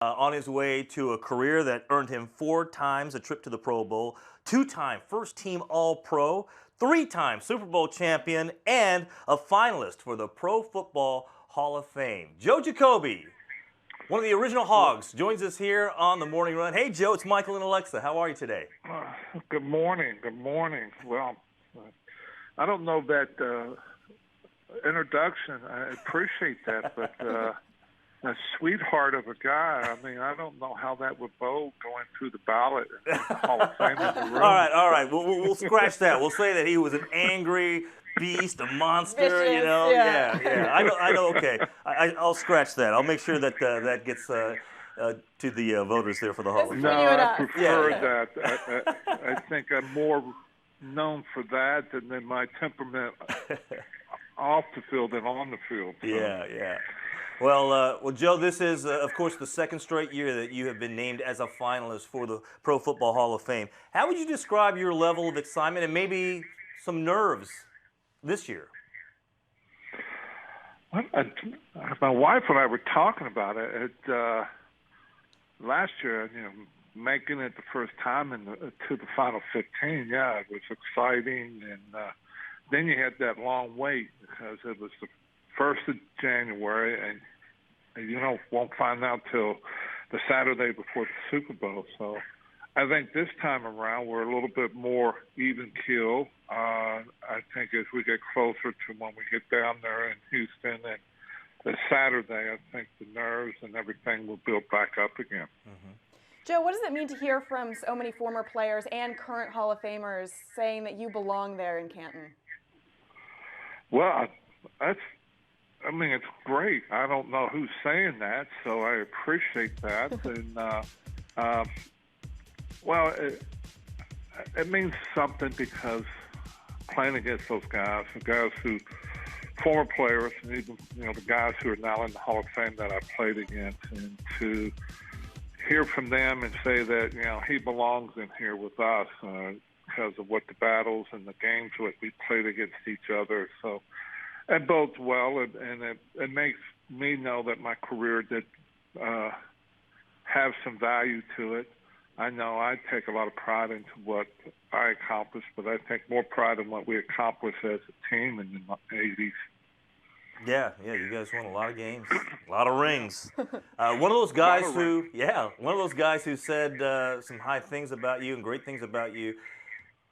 on his way to a career that earned him 4 times a trip to the Pro Bowl, 2-time first team All Pro, 3-time Super Bowl champion, and a finalist for the Pro Football Hall of Fame. Joe Jacoby, one of the original Hogs, joins us here on the Morning Run. Hey, Joe, it's Michael and Alexa. How are you today? Good morning. Good morning. Well, I don't know that introduction. I appreciate that, but a sweetheart of a guy. I mean, I don't know how that would bode going through the ballot in the Hall of Fame in the room. All right. We'll scratch that. We'll say that he was an angry beast, a monster. Vicious, you know, yeah. I know. Okay, I'll scratch that. I'll make sure that that gets to the voters there for the Hall of Fame. No, you and I us. prefer Yeah. that. I think I'm more known for that than my temperament off the field than on the field. So. Yeah. Well, Joe, this is, of course, the second straight year that you have been named as a finalist for the Pro Football Hall of Fame. How would you describe your level of excitement and maybe some nerves this year? Well, my wife and I were talking about it. Last year, making it the first time to the final 15. Yeah, it was exciting, and then you had that long wait because it was the 1st of January, and won't find out till the Saturday before the Super Bowl. So I think this time around we're a little bit more even keel. I think as we get closer to when we get down there in Houston and the Saturday, I think the nerves and everything will build back up again. Mm-hmm. Joe, what does it mean to hear from so many former players and current Hall of Famers saying that you belong there in Canton? Well, it's great. I don't know who's saying that, so I appreciate that. And well, it means something because playing against those guys, the guys who, former players, and even the guys who are now in the Hall of Fame that I played against, and to hear from them and say that he belongs in here with us because of what the battles and the games that we played against each other. So. It bodes well, and it makes me know that my career did have some value to it. I know I take a lot of pride into what I accomplished, but I take more pride in what we accomplished as a team in the 80s. Yeah, you guys won a lot of games, a lot of rings. One of those guys who said some high things about you and great things about you.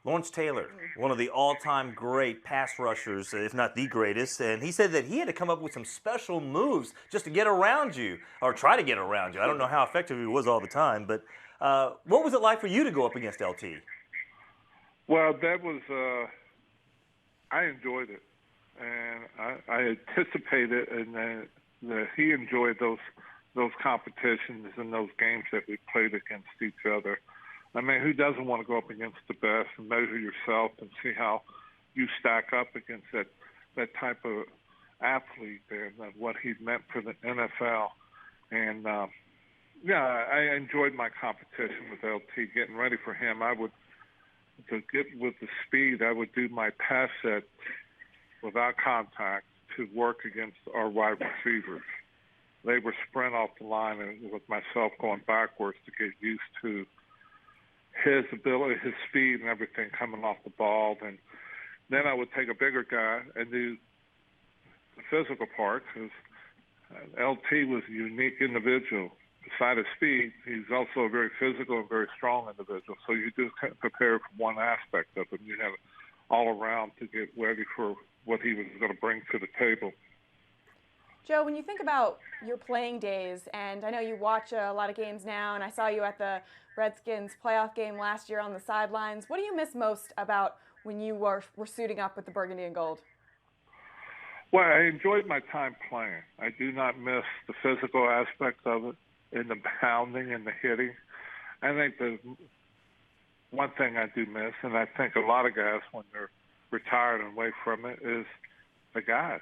Lawrence Taylor, one of the all-time great pass rushers, if not the greatest, and he said that he had to come up with some special moves just to get around you, or try to get around you. I don't know how effective he was all the time, but what was it like for you to go up against LT? Well, that was, I enjoyed it, and I anticipated and that he enjoyed those competitions and those games that we played against each other. I mean, who doesn't want to go up against the best and measure yourself and see how you stack up against that type of athlete and what he meant for the NFL? And, I enjoyed my competition with LT, getting ready for him. To get with the speed, I would do my pass set without contact to work against our wide receivers. They would sprint off the line and with myself going backwards to get used to his ability, his speed, and everything coming off the ball. And then I would take a bigger guy and do the physical part because LT was a unique individual. Besides his speed, he's also a very physical and very strong individual. So you do prepare for one aspect of him. You have it all around to get ready for what he was going to bring to the table. Joe, when you think about your playing days, and I know you watch a lot of games now, and I saw you at the Redskins playoff game last year on the sidelines, what do you miss most about when you were suiting up with the burgundy and gold? Well, I enjoyed my time playing. I do not miss the physical aspect of it and the pounding and the hitting. I think the one thing I do miss, and I think a lot of guys when they're retired and away from it, is the guys,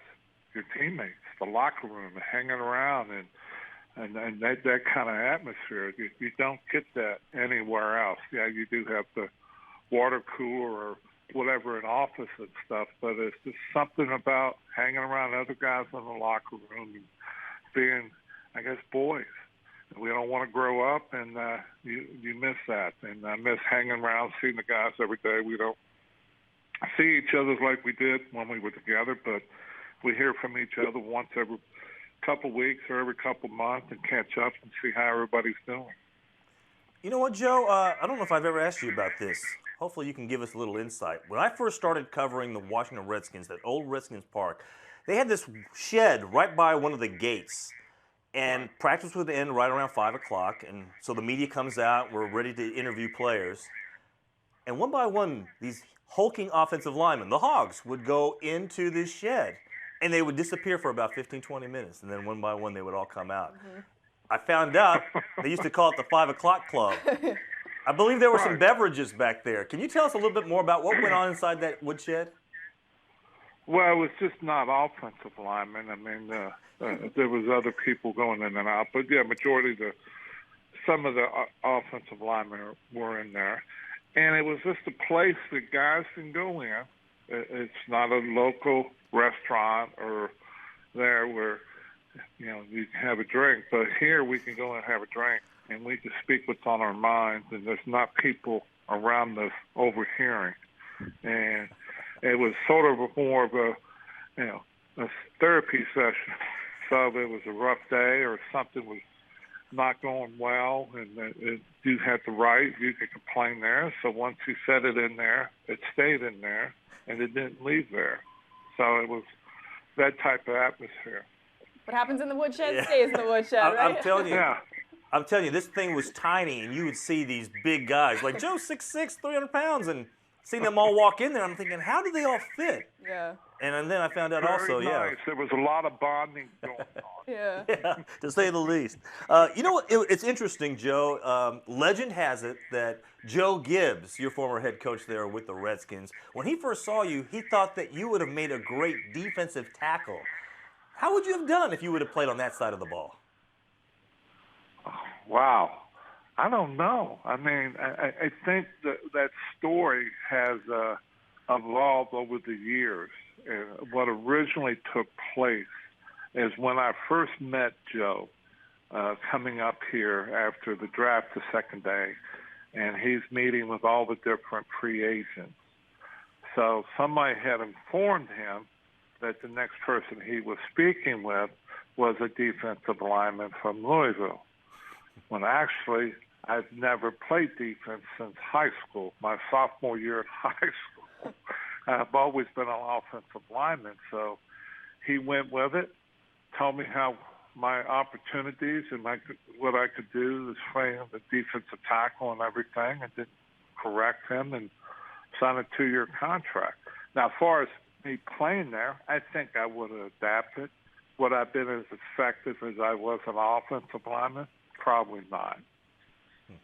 your teammates, the locker room, hanging around, and that kind of atmosphere. You don't get that anywhere else. Yeah, you do have the water cooler or whatever in office and stuff, but it's just something about hanging around other guys in the locker room and being, I guess, boys. We don't want to grow up, and you miss that. And I miss hanging around, seeing the guys every day. We don't see each other like we did when we were together, but we hear from each other once every couple weeks or every couple months and catch up and see how everybody's doing. You know what, Joe? I don't know if I've ever asked you about this. Hopefully you can give us a little insight. When I first started covering the Washington Redskins at old Redskins Park, they had this shed right by one of the gates. And practice would end right around 5 o'clock. And so the media comes out. We're ready to interview players. And one by one, these hulking offensive linemen, the Hogs, would go into this shed. And they would disappear for about 15, 20 minutes. And then one by one, they would all come out. Mm-hmm. I found out they used to call it the 5 o'clock club. I believe there were some beverages back there. Can you tell us a little bit more about what went on inside that woodshed? Well, it was just not offensive linemen. I mean, there was other people going in and out. But, yeah, some of the offensive linemen were in there. And it was just a place that guys can go in. It's not a local restaurant or there where, you can have a drink. But here we can go and have a drink, and we can speak what's on our minds, and there's not people around us overhearing. And it was sort of more of a therapy session. So if it was a rough day or something was not going well and you had the right, you could complain there. So once you set it in there, it stayed in there, and it didn't leave there. So it was that type of atmosphere. What happens in the woodshed stays in the woodshed, right? I'm telling you. Yeah. I'm telling you, this thing was tiny, and you would see these big guys, like Joe, 6'6", 300 pounds, and seeing them all walk in there, I'm thinking, how do they all fit? Yeah. And then I found out Very nice. There was a lot of bonding going on. Yeah, to say the least. You know what? It's interesting, Joe. Legend has it that Joe Gibbs, your former head coach there with the Redskins, when he first saw you, he thought that you would have made a great defensive tackle. How would you have done if you would have played on that side of the ball? Wow. I don't know. I mean, I think that story has evolved over the years. What originally took place is when I first met Joe coming up here after the draft the second day, and he's meeting with all the different free agents. So somebody had informed him that the next person he was speaking with was a defensive lineman from Louisville, when actually I've never played defense since high school, my sophomore year in high school. I've always been an offensive lineman, so he went with it, told me how my opportunities and what I could do as playing the defensive tackle and everything, and didn't correct him and signed a 2-year contract. Now, as far as me playing there, I think I would have adapted. Would I have been as effective as I was an offensive lineman? Probably not.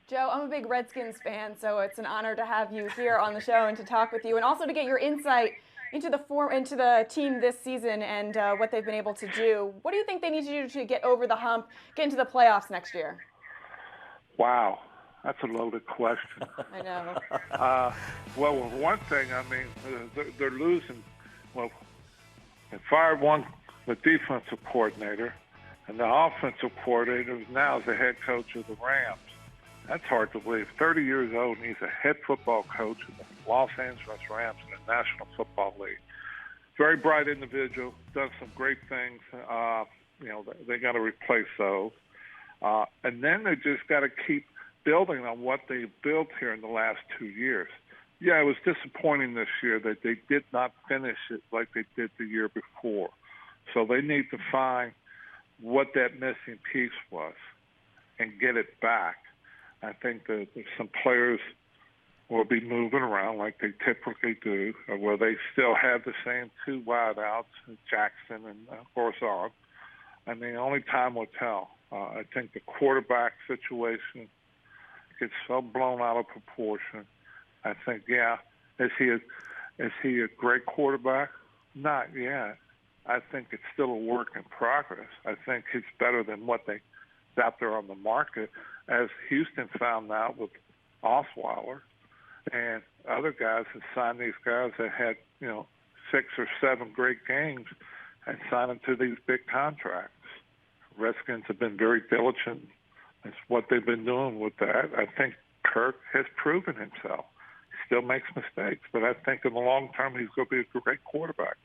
Joe, I'm a big Redskins fan, so it's an honor to have you here on the show and to talk with you, and also to get your insight into the team this season and what they've been able to do. What do you think they need to do to get over the hump, get into the playoffs next year? Wow, that's a loaded question. I know. Well, one thing, I mean, they're losing. Well, they fired the defensive coordinator, and the offensive coordinator now is the head coach of the Rams. That's hard to believe. 30 years old, and he's a head football coach of the Los Angeles Rams in the National Football League. Very bright individual, done some great things. They got to replace those. And then they just got to keep building on what they built here in the last 2 years. Yeah, it was disappointing this year that they did not finish it like they did the year before. So they need to find what that missing piece was and get it back. I think that some players will be moving around like they typically do, where they still have the same 2 wideouts, Jackson and Orzon. I mean, only time will tell. I think the quarterback situation gets so blown out of proportion. I think, is he a great quarterback? Not yet. I think it's still a work in progress. I think he's better than what they out there on the market, as Houston found out with Osweiler and other guys that signed these guys that had 6 or 7 great games and signed them to these big contracts. Redskins have been very diligent It's what they've been doing with that. I think Kirk has proven himself. He still makes mistakes, but I think in the long term he's going to be a great quarterback.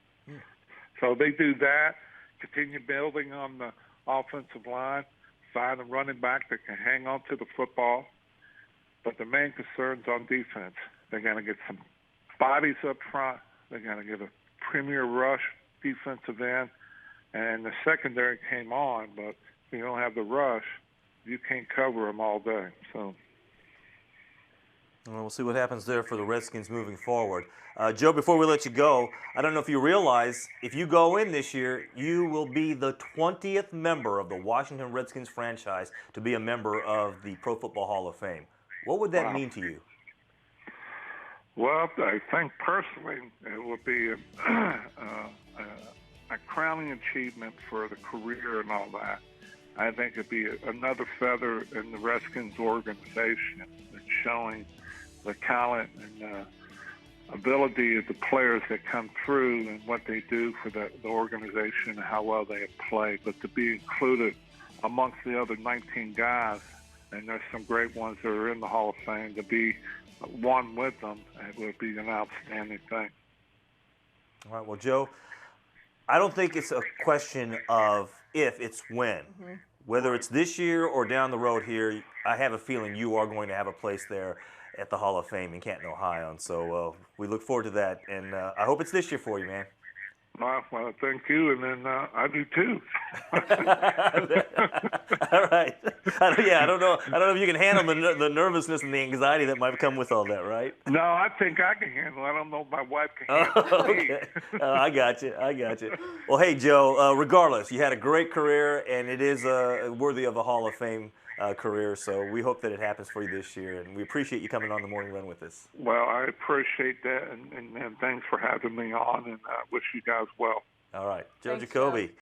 So they do that, continue building on the offensive line, find a running back that can hang on to the football. But the main concern's on defense. They're going to get some bodies up front. They're going to get a premier rush defensive end. And the secondary came on, but if you don't have the rush, you can't cover them all day. So. Well, we'll see what happens there for the Redskins moving forward. Joe, before we let you go, I don't know if you realize, if you go in this year, you will be the 20th member of the Washington Redskins franchise to be a member of the Pro Football Hall of Fame. What would that mean to you? Well, I think personally it would be a crowning achievement for the career and all that. I think it'd be another feather in the Redskins organization, and showing the talent and ability of the players that come through and what they do for the organization and how well they have played. But to be included amongst the other 19 guys, and there's some great ones that are in the Hall of Fame, to be one with them, it would be an outstanding thing. All right, well, Joe, I don't think it's a question of if, it's when. Mm-hmm. Whether it's this year or down the road here, I have a feeling you are going to have a place there at the Hall of Fame in Canton, Ohio. And so we look forward to that. And I hope it's this year for you, man. Well, thank you, and then I do too. All right. I don't know if you can handle the nervousness and the anxiety that might come with all that, right? No, I think I can handle it. I don't know if my wife can handle it. Okay. I got you. Well, hey, Joe, regardless, you had a great career, and it is worthy of a Hall of Fame career, so we hope that it happens for you this year, and we appreciate you coming on the Morning Run with us. Well, I appreciate that, and thanks for having me on, and I wish you guys well. All right. Joe Thanks, Jacoby. Joe.